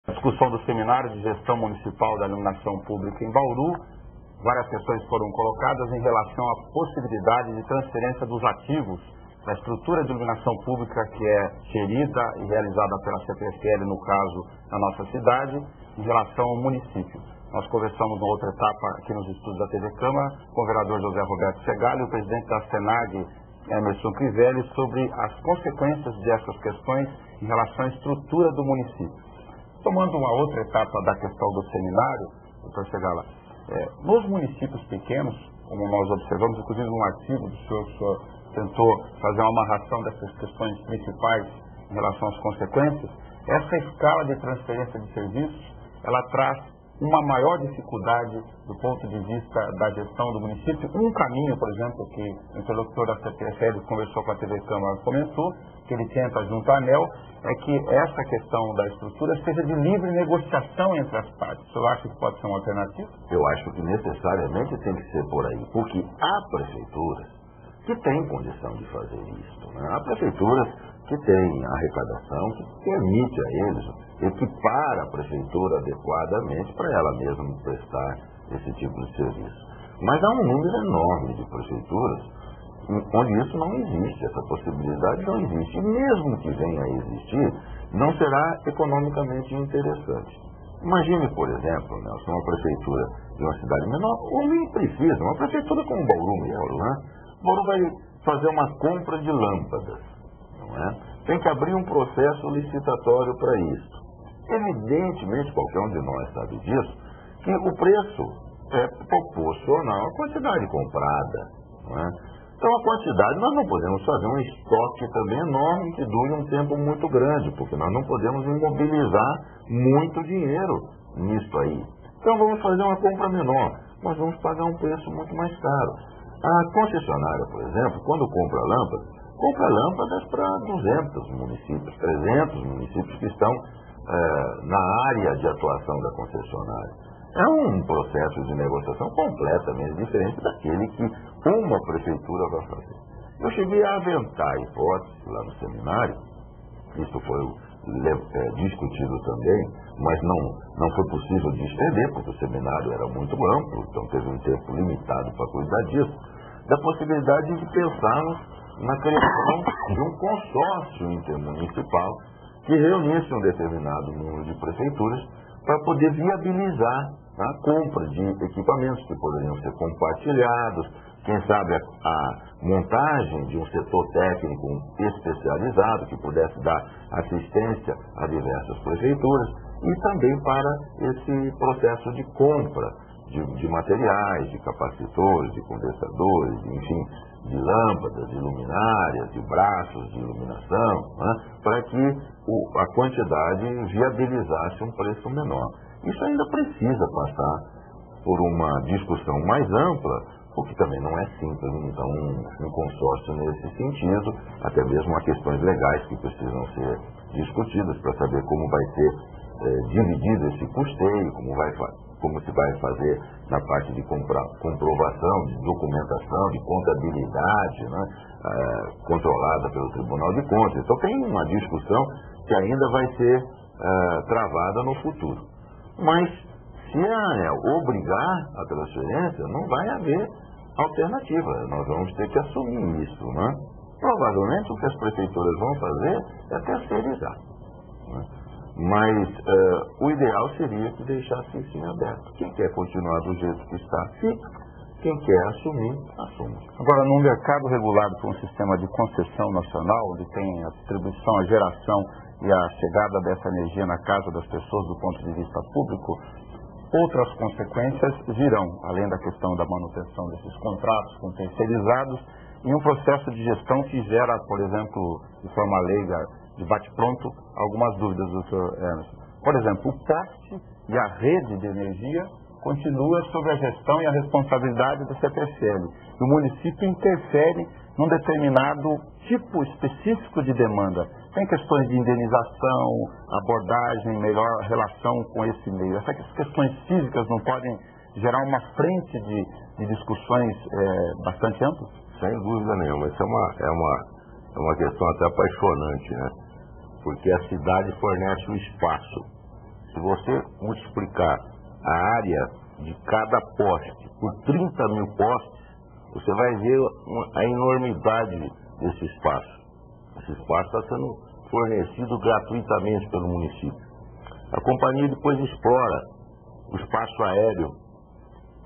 A discussão do seminário de gestão municipal da iluminação pública em Bauru, várias questões foram colocadas em relação à possibilidade de transferência dos ativos da estrutura de iluminação pública que é gerida e realizada pela CPFL, no caso, na nossa cidade, em relação ao município. Nós conversamos na outra etapa aqui nos estúdios da TV Câmara com o vereador José Roberto Segali e o presidente da Senag, Emerson Crivelli, sobre as consequências dessas questões em relação à estrutura do município. Tomando uma outra etapa da questão do seminário, doutor Segala, nos municípios pequenos, como nós observamos, inclusive num artigo do senhor, o senhor tentou fazer uma amarração dessas questões principais em relação às consequências, essa escala de transferência de serviços, ela traz uma maior dificuldade do ponto de vista da gestão do município. Um caminho, por exemplo, que o interlocutor da CPFL conversou com a TV Câmara, comentou, que ele tenta junto à ANEEL, é que essa questão da estrutura seja de livre negociação entre as partes. O senhor acha que pode ser uma alternativa? Eu acho que necessariamente tem que ser por aí, porque há prefeituras que têm condição de fazer isso, né? Há prefeituras que têm arrecadação, que permite a eles equipar a prefeitura adequadamente para ela mesma prestar esse tipo de serviço. Mas há um número enorme de prefeituras onde isso não existe, essa possibilidade não existe. E mesmo que venha a existir, não será economicamente interessante. Imagine, por exemplo, Nelson, uma prefeitura de uma cidade menor, ou nem precisa, uma prefeitura como Bauru mesmo, né? Bauru vai fazer uma compra de lâmpadas, não é? Tem que abrir um processo licitatório para isso. Evidentemente, qualquer um de nós sabe disso, que o preço é proporcional à quantidade comprada, não é? Então, a quantidade, nós não podemos fazer um estoque também enorme que dure um tempo muito grande, porque nós não podemos imobilizar muito dinheiro nisso aí. Então, vamos fazer uma compra menor, mas vamos pagar um preço muito mais caro. A concessionária, por exemplo, quando compra lâmpadas para 200 municípios, 300 municípios que estão na área de atuação da concessionária. É um processo de negociação completamente diferente daquele que uma prefeitura vai fazer. Eu cheguei a aventar a hipótese lá no seminário, isso foi discutido também, mas não foi possível de estender, porque o seminário era muito amplo, então teve um tempo limitado para cuidar disso, da possibilidade de pensarmos na criação de um consórcio intermunicipal que reunisse um determinado número de prefeituras para poder viabilizar a compra de equipamentos que poderiam ser compartilhados, quem sabe a montagem de um setor técnico especializado que pudesse dar assistência a diversas prefeituras e também para esse processo de compra de materiais, de capacitores, de condensadores, enfim, de lâmpadas, de luminárias, de braços de iluminação, né, para que a quantidade viabilizasse um preço menor. Isso ainda precisa passar por uma discussão mais ampla, porque também não é simples, então, um consórcio nesse sentido, até mesmo há questões legais que precisam ser discutidas para saber como vai ser dividido esse custeio, como se vai fazer na parte de comprovação, de documentação, de contabilidade, né, controlada pelo Tribunal de Contas. Então tem uma discussão que ainda vai ser travada no futuro. Mas se a ANEEL obrigar a transferência, não vai haver alternativa. Nós vamos ter que assumir isso, né? Provavelmente o que as prefeituras vão fazer é terceirizar, né? Mas o ideal seria que deixasse isso em aberto. Quem quer continuar do jeito que está, fica. Quem quer assumir, assume. Agora, num mercado regulado por um sistema de concessão nacional, onde tem a distribuição, a geração e a chegada dessa energia na casa das pessoas do ponto de vista público, outras consequências virão, além da questão da manutenção desses contratos com terceirizados, em um processo de gestão que gera, por exemplo, de forma leiga, de bate-pronto, algumas dúvidas do Sr. Emerson. Por exemplo, o poste e a rede de energia continua sob a gestão e a responsabilidade da CPFL. O município interfere num determinado tipo específico de demanda. Tem questões de indenização, abordagem, melhor relação com esse meio. Essas questões físicas não podem gerar uma frente de discussões bastante amplas? Sem dúvida nenhuma. Isso é uma questão até apaixonante, né? Porque a cidade fornece o espaço. se você multiplicar a área de cada poste por 30 mil postes, você vai ver a enormidade desse espaço. Esse espaço está sendo fornecido gratuitamente pelo município. A companhia depois explora o espaço aéreo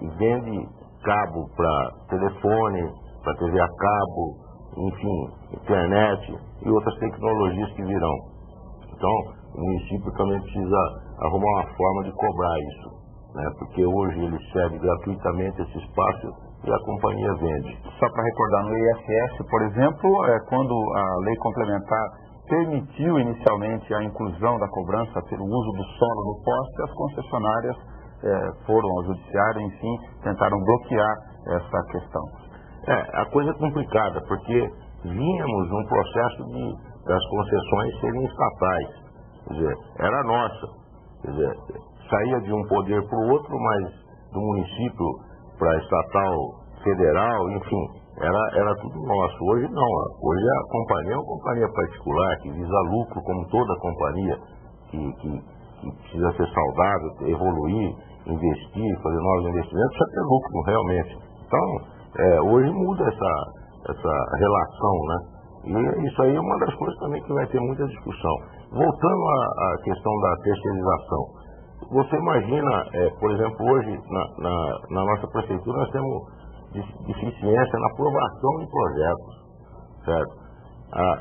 e vende cabo para telefone, para TV a cabo, enfim, internet e outras tecnologias que virão. Então, o município também precisa arrumar uma forma de cobrar isso, né? Porque hoje ele cede gratuitamente esse espaço e a companhia vende. Só para recordar, no ISS, por exemplo, quando a lei complementar permitiu inicialmente a inclusão da cobrança pelo uso do solo no poste, as concessionárias foram ao judiciário, enfim, tentaram bloquear essa questão. A coisa é complicada, porque vínhamos num processo das concessões serem estatais. Quer dizer, era nossa. Quer dizer, saía de um poder para o outro, mas do município para estatal, federal, enfim, era tudo nosso. Hoje não. Hoje a companhia é uma companhia particular que visa lucro, como toda companhia que precisa ser saudável, evoluir, investir, fazer novos investimentos, precisa ter lucro realmente. Então, hoje muda essa relação, né? E isso aí é uma das coisas também que vai ter muita discussão. Voltando à questão da terceirização, você imagina, por exemplo, hoje na nossa prefeitura nós temos deficiência na aprovação de projetos, certo?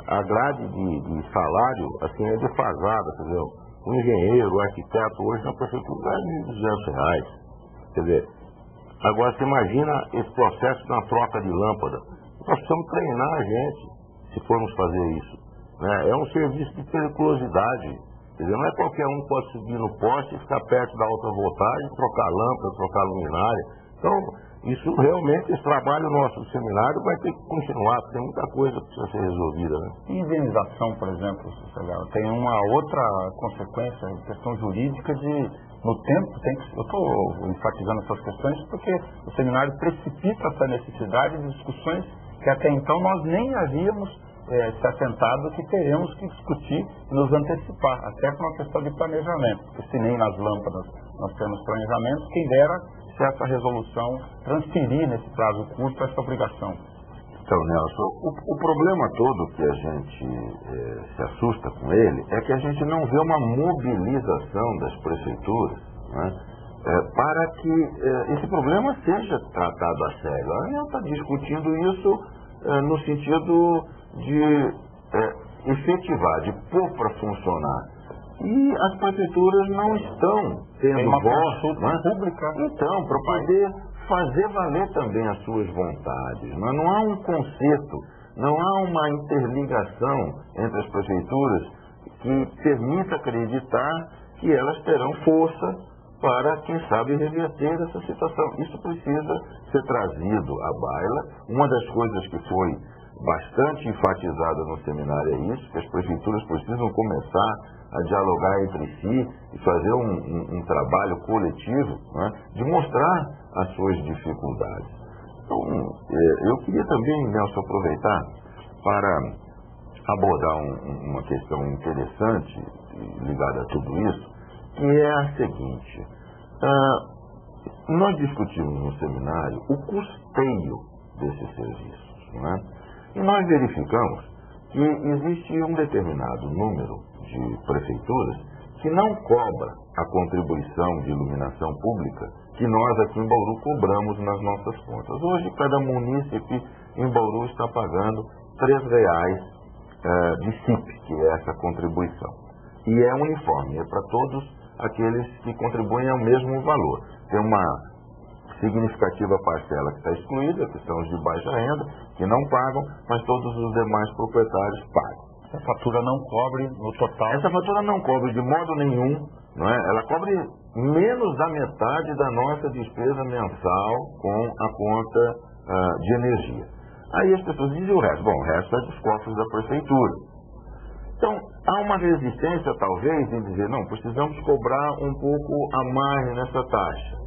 A grade de salário assim, é defasada, entendeu? O engenheiro, o arquiteto hoje na prefeitura ganha R$1.200. Quer dizer, agora você imagina esse processo na troca de lâmpada. Nós precisamos treinar a gente, se formos fazer isso, né? É um serviço de periculosidade. Quer dizer, não é qualquer um que pode subir no poste e ficar perto da alta voltagem, trocar lâmpada, trocar luminária. Então, isso realmente, esse trabalho nosso do seminário vai ter que continuar, porque tem muita coisa que precisa ser resolvida, né? Indenização, por exemplo, tem uma outra consequência, questão jurídica no tempo, eu estou enfatizando essas questões porque o seminário precipita essa necessidade de discussões que até então nós nem havíamos se assentado, que teremos que discutir e nos antecipar, até por uma questão de planejamento, porque se nem nas lâmpadas nós temos planejamento, quem dera se essa resolução transferir nesse prazo curto essa obrigação. Então, Nelson, o problema todo que a gente se assusta com ele é que a gente não vê uma mobilização das prefeituras, né, para que esse problema seja tratado a sério. A gente está discutindo isso no sentido de efetivar, de pôr para funcionar. E as prefeituras não estão tendo voz, né, pública. Então, para poder fazer valer também as suas vontades. Não há um conserto, não há uma interligação entre as prefeituras que permita acreditar que elas terão força para, quem sabe, reverter essa situação. Isso precisa ser trazido à baila. Uma das coisas que foi bastante enfatizada no seminário é isso, que as prefeituras precisam começar a dialogar entre si e fazer um trabalho coletivo, né, de mostrar as suas dificuldades. Então, eu queria também, Nelson, aproveitar para abordar uma questão interessante ligada a tudo isso, que é a seguinte. Nós discutimos no seminário o custeio desses serviços, né? E nós verificamos que existe um determinado número de prefeituras que não cobra a contribuição de iluminação pública que nós aqui em Bauru cobramos nas nossas contas. Hoje, cada munícipe em Bauru está pagando R$3 de CIP, que é essa contribuição. E é uniforme, é para todos aqueles que contribuem ao mesmo valor. Tem uma significativa parcela que está excluída, que são os de baixa renda, que não pagam, mas todos os demais proprietários pagam. Essa fatura não cobre no total? Essa fatura não cobre de modo nenhum, não é? Ela cobre menos da metade da nossa despesa mensal com a conta de energia. Aí as pessoas dizem o resto. Bom, o resto é dos cofres da prefeitura. Então, há uma resistência, talvez, em dizer, não, precisamos cobrar um pouco a mais nessa taxa.